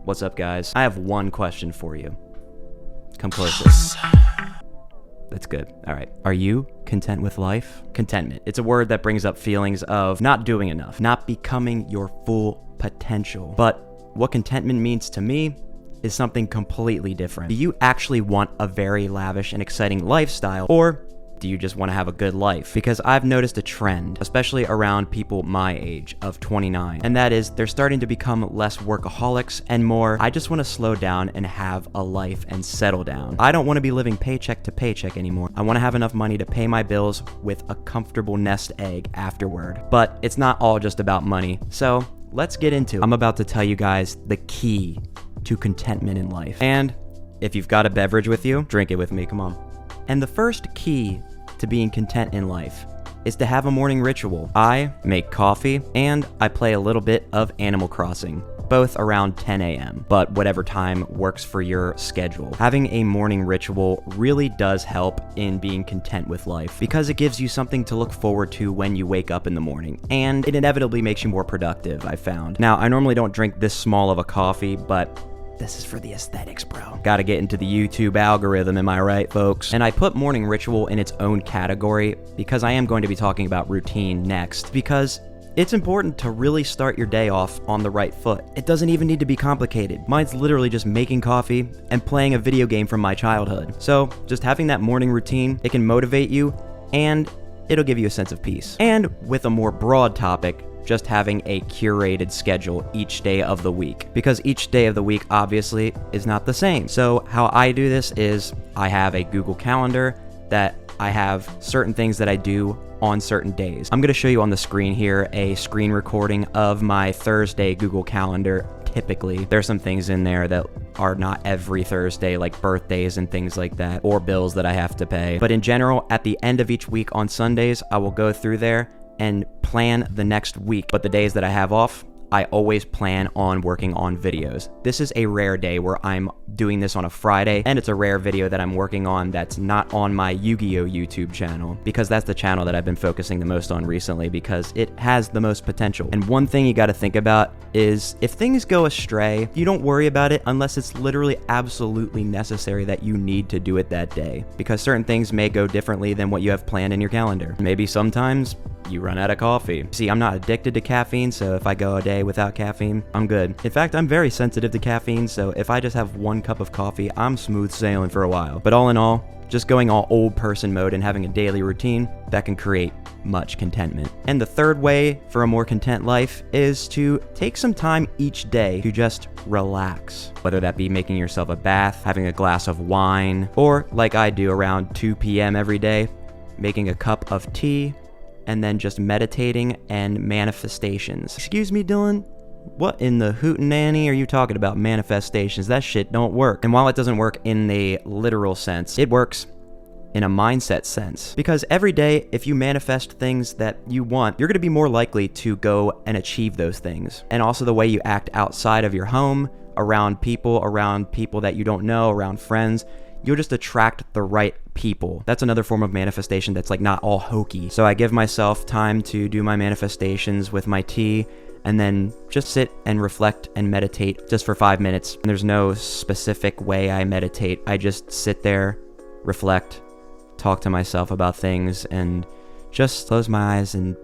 What's up, guys? I have one question for you. Come closer. That's good. All right. Are you content with life? Contentment. It's a word that brings up feelings of not doing enough, not becoming your full potential. But what contentment means to me is something completely different. Do you actually want a very lavish and exciting lifestyle, or do you just want to have a good life? Because I've noticed a trend, especially around people my age of 29, and that is they're starting to become less workaholics and more, I just want to slow down and have a life and settle down. I don't want to be living paycheck to paycheck anymore. I want to have enough money to pay my bills with a comfortable nest egg afterward. But it's not all just about money. So let's get into it. I'm about to tell you guys the key to contentment in life. And if you've got a beverage with you, drink it with me, come on. And the first key to being content in life is to have a morning ritual. I make coffee and I play a little bit of Animal Crossing, both around 10 a.m., but whatever time works for your schedule. Having a morning ritual really does help in being content with life because it gives you something to look forward to when you wake up in the morning, and it inevitably makes you more productive, I found. Now, I normally don't drink this small of a coffee, but this is for the aesthetics, bro. Gotta get into the YouTube algorithm, am I right, folks? And I put morning ritual in its own category because I am going to be talking about routine next, because it's important to really start your day off on the right foot. It doesn't even need to be complicated. Mine's literally just making coffee and playing a video game from my childhood. So just having that morning routine, it can motivate you and it'll give you a sense of peace. And with a more broad topic, just having a curated schedule each day of the week, because each day of the week obviously is not the same. So how I do this is I have a Google Calendar that I have certain things that I do on certain days. I'm going to show you on the screen here a screen recording of my Thursday Google Calendar. Typically, there's some things in there that are not every Thursday, like birthdays and things like that, or bills that I have to pay. But in general, at the end of each week on Sundays, I will go through there and plan the next week. But the days that I have off, I always plan on working on videos. This is a rare day where I'm doing this on a Friday, and it's a rare video that I'm working on that's not on my Yu-Gi-Oh! YouTube channel, because that's the channel that I've been focusing the most on recently because it has the most potential. And one thing you gotta think about is if things go astray, you don't worry about it unless it's literally absolutely necessary that you need to do it that day, because certain things may go differently than what you have planned in your calendar. Maybe sometimes you run out of coffee. See, I'm not addicted to caffeine, so if I go a day without caffeine, I'm good. In fact, I'm very sensitive to caffeine, so if I just have one cup of coffee, I'm smooth sailing for a while. But all in all, just going all old person mode and having a daily routine, that can create much contentment. And the third way for a more content life is to take some time each day to just relax. Whether that be making yourself a bath, having a glass of wine, or like I do around 2 p.m. every day, making a cup of tea, and then just meditating and manifestations. Excuse me, Dylan? What in the hootenanny are you talking about, manifestations? That shit don't work. And while it doesn't work in the literal sense, it works in a mindset sense. Because every day, if you manifest things that you want, you're gonna be more likely to go and achieve those things. And also the way you act outside of your home, around people that you don't know, around friends, you'll just attract the right people. That's another form of manifestation that's like not all hokey. So I give myself time to do my manifestations with my tea, and then just sit and reflect and meditate just for 5 minutes. And there's no specific way I meditate. I just sit there, reflect, talk to myself about things, and just close my eyes and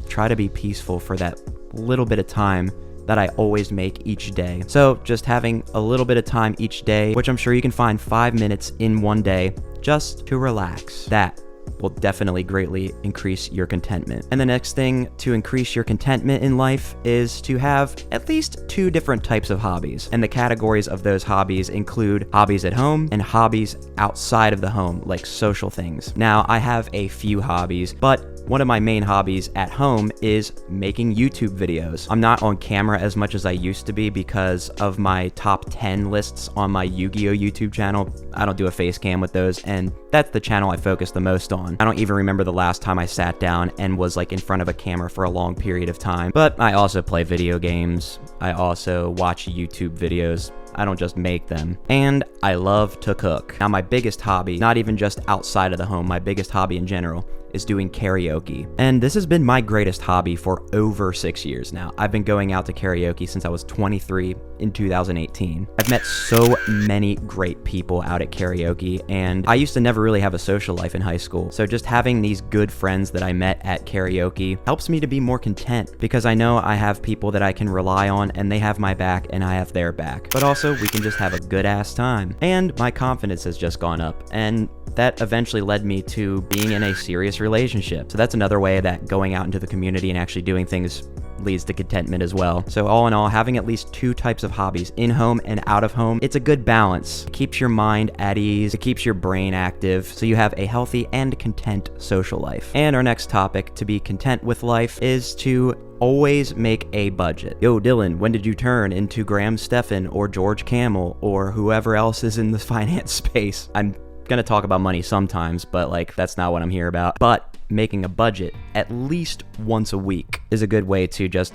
try to be peaceful for that little bit of time that I always make each day. So just having a little bit of time each day, which I'm sure you can find 5 minutes in one day, just to relax. That will definitely greatly increase your contentment. And the next thing to increase your contentment in life is to have at least 2 different types of hobbies. And the categories of those hobbies include hobbies at home and hobbies outside of the home, like social things. Now, I have a few hobbies, but one of my main hobbies at home is making YouTube videos. I'm not on camera as much as I used to be because of my top 10 lists on my Yu-Gi-Oh! YouTube channel. I don't do a face cam with those, and that's the channel I focus the most on. I don't even remember the last time I sat down and was like in front of a camera for a long period of time. But I also play video games. I also watch YouTube videos. I don't just make them. And I love to cook. Now, my biggest hobby, not even just outside of the home, my biggest hobby in general, is doing karaoke. And this has been my greatest hobby for over 6 years now. I've been going out to karaoke since I was 23 in 2018. I've met so many great people out at karaoke, and I used to never really have a social life in high school. So just having these good friends that I met at karaoke helps me to be more content, because I know I have people that I can rely on, and they have my back and I have their back. But also, we can just have a good ass time. And my confidence has just gone up, and that eventually led me to being in a serious relationship. So that's another way that going out into the community and actually doing things leads to contentment as well. So all in all, having at least 2 types of hobbies, in home and out of home, it's a good balance. It keeps your mind at ease, it keeps your brain active, so you have a healthy and content social life. And our next topic, to be content with life, is to always make a budget. Yo, Dylan, when did you turn into Graham Stephan or George Camel or whoever else is in the finance space? I'm gonna talk about money sometimes, but like, that's not what I'm here about. But making a budget at least once a week is a good way to just,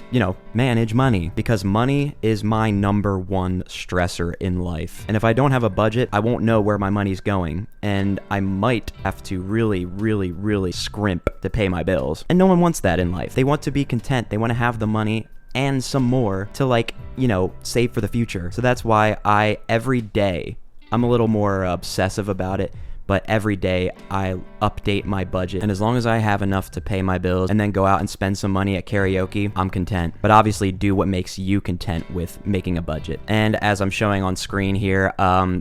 manage money, because money is my number one stressor in life. And if I don't have a budget, I won't know where my money's going, and I might have to really, really, really scrimp to pay my bills. And no one wants that in life. They want to be content. They want to have the money and some more to save for the future. So that's why every day, I'm a little more obsessive about it, but every day I update my budget. And as long as I have enough to pay my bills and then go out and spend some money at karaoke, I'm content. But obviously do what makes you content with making a budget. And as I'm showing on screen here,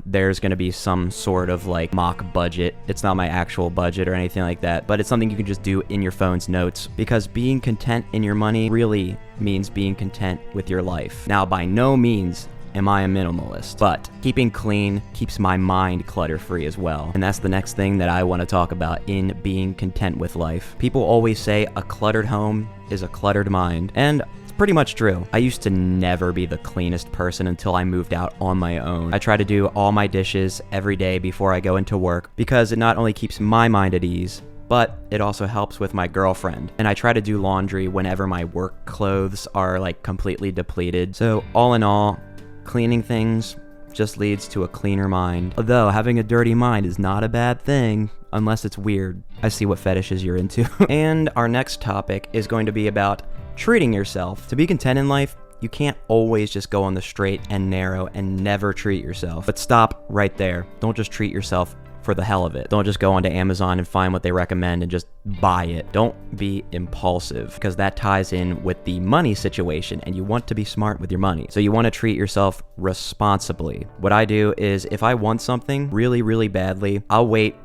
there's going to be some sort of mock budget. It's not my actual budget or anything like that, but it's something you can just do in your phone's notes, because being content in your money really means being content with your life. Now, by no means am I a minimalist, but keeping clean keeps my mind clutter-free as well. And that's the next thing that I want to talk about in being content with life. People always say a cluttered home is a cluttered mind, and it's pretty much true. I used to never be the cleanest person until I moved out on my own. I try to do all my dishes every day before I go into work, because it not only keeps my mind at ease, but it also helps with my girlfriend. And I try to do laundry whenever my work clothes are completely depleted. So all in all, cleaning things just leads to a cleaner mind. Although having a dirty mind is not a bad thing, unless it's weird. I see what fetishes you're into. And our next topic is going to be about treating yourself. To be content in life, you can't always just go on the straight and narrow and never treat yourself. But stop right there. Don't just treat yourself for the hell of it. Don't just go onto Amazon and find what they recommend and just buy it. Don't be impulsive, because that ties in with the money situation, and you want to be smart with your money. So you want to treat yourself responsibly. What I do is, if I want something really, really badly, I'll wait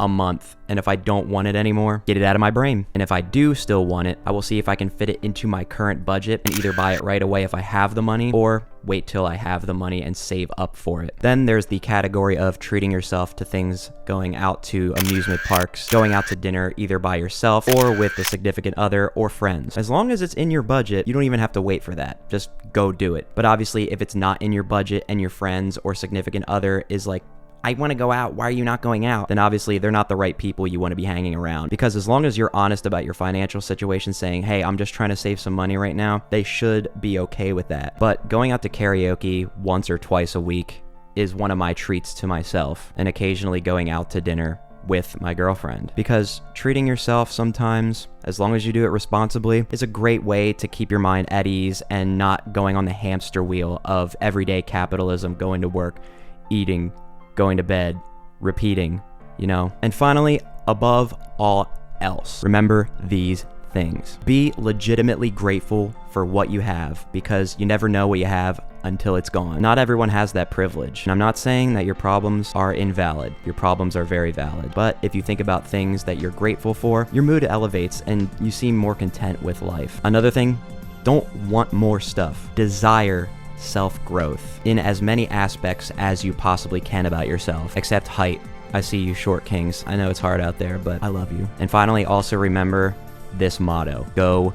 a month, and if I don't want it anymore, get it out of my brain. And if I do still want it, I will see if I can fit it into my current budget and either buy it right away if I have the money, or wait till I have the money and save up for it. Then there's the category of treating yourself to things, going out to amusement parks, going out to dinner either by yourself or with a significant other or friends. As long as it's in your budget, you don't even have to wait for that. Just go do it. But obviously, if it's not in your budget and your friends or significant other is I want to go out, why are you not going out? Then obviously they're not the right people you want to be hanging around. Because as long as you're honest about your financial situation, saying, hey, I'm just trying to save some money right now, they should be okay with that. But going out to karaoke once or twice a week is one of my treats to myself, and occasionally going out to dinner with my girlfriend. Because treating yourself sometimes, as long as you do it responsibly, is a great way to keep your mind at ease and not going on the hamster wheel of everyday capitalism, going to work, eating, going to bed, repeating, And finally, above all else, remember these things. Be legitimately grateful for what you have, because you never know what you have until it's gone. Not everyone has that privilege. And I'm not saying that your problems are invalid. Your problems are very valid. But if you think about things that you're grateful for, your mood elevates and you seem more content with life. Another thing, don't want more stuff. Desire self-growth in as many aspects as you possibly can about yourself, except height. I see you short kings. I know it's hard out there, but I love you. And finally, also remember this motto: go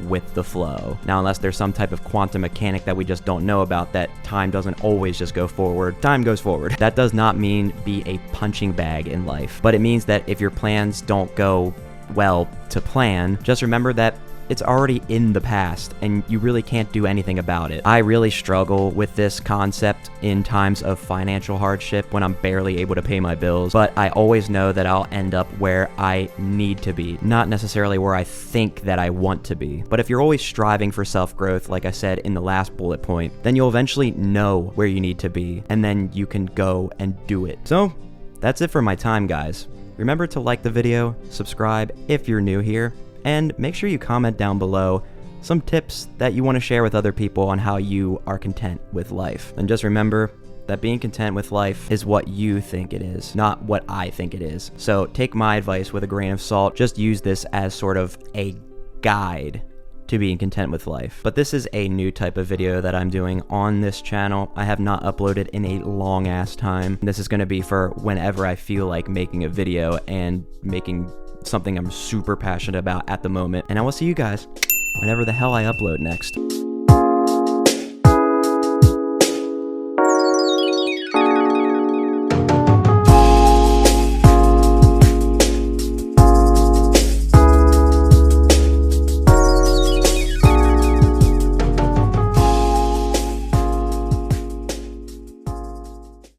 with the flow. Now, unless there's some type of quantum mechanic that we just don't know about, that time doesn't always just go forward. Time goes forward. That does not mean be a punching bag in life, but it means that if your plans don't go well to plan, just remember that it's already in the past and you really can't do anything about it. I really struggle with this concept in times of financial hardship when I'm barely able to pay my bills, but I always know that I'll end up where I need to be, not necessarily where I think that I want to be. But if you're always striving for self-growth, like I said in the last bullet point, then you'll eventually know where you need to be, and then you can go and do it. So that's it for my time, guys. Remember to like the video, subscribe if you're new here, and make sure you comment down below some tips that you want to share with other people on how you are content with life. And just remember that being content with life is what you think it is, not what I think it is. So take my advice with a grain of salt. Just use this as sort of a guide to being content with life. But this is a new type of video that I'm doing on this channel. I have not uploaded in a long ass time. This is going to be for whenever I feel like making a video and making something I'm super passionate about at the moment. And I will see you guys whenever the hell I upload next.